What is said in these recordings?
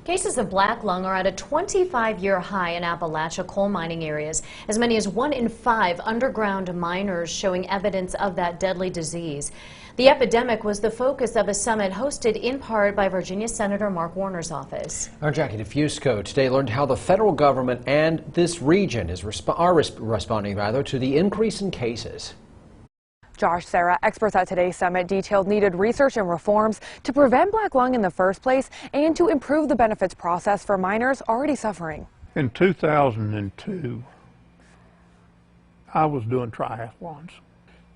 Cases of black lung are at a 25-year high in Appalachia coal mining areas. As many as 1 in 5 underground miners showing evidence of that deadly disease. The epidemic was the focus of a summit hosted in part by Virginia Senator Mark Warner's office. Our Jackie DeFusco today learned how the federal government and this region are responding to the increase in cases. Josh, Sarah, experts at today's summit detailed needed research and reforms to prevent black lung in the first place and to improve the benefits process for miners already suffering. In 2002, I was doing triathlons.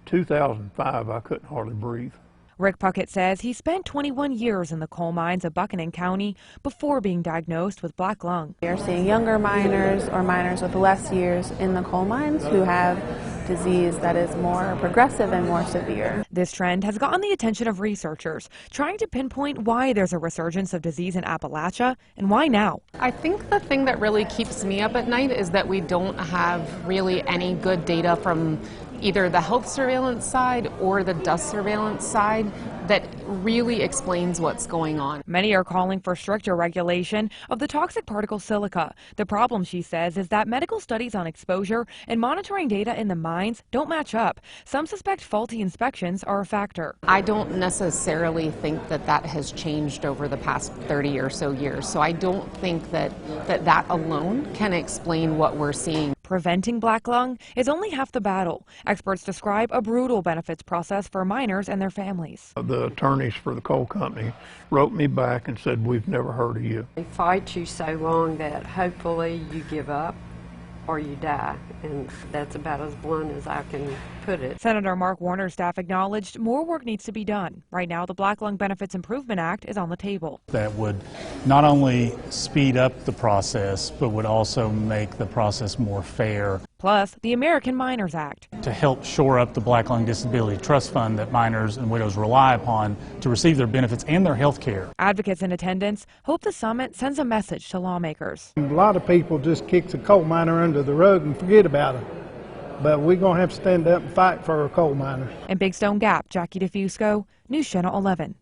2005, I couldn't hardly breathe. Rick Puckett says he spent 21 years in the coal mines of Buchanan County before being diagnosed with black lung. We are seeing younger miners or miners with less years in the coal mines who have disease that is more progressive and more severe. This trend has gotten the attention of researchers trying to pinpoint why there's a resurgence of disease in Appalachia and why now. I think the thing that really keeps me up at night is that we don't have really any good data from either the health surveillance side or the dust surveillance side that really explains what's going on. Many are calling for stricter regulation of the toxic particle silica. The problem, she says, is that medical studies on exposure and monitoring data in the mines don't match up. Some suspect faulty inspections are a factor. I don't necessarily think that that has changed over the past 30 or so years, so I don't think that alone can explain what we're seeing. Preventing black lung is only half the battle. Experts describe a brutal benefits process for miners and their families. The attorneys for the coal company wrote me back and said, "We've never heard of you." They fight you so long that hopefully you give up or you die, and that's about as blunt as I can put it. Senator Mark Warner's staff acknowledged more work needs to be done. Right now, the Black Lung Benefits Improvement Act is on the table. That would not only speed up the process, but would also make the process more fair. Plus, the American Miners Act. To help shore up the Black Lung Disability Trust Fund that miners and widows rely upon to receive their benefits and their health care. Advocates in attendance hope the summit sends a message to lawmakers. A lot of people just kick the coal miner under the rug and forget about it. But we're going to have to stand up and fight for our coal miners. In Big Stone Gap, Jackie DeFusco, News Channel 11.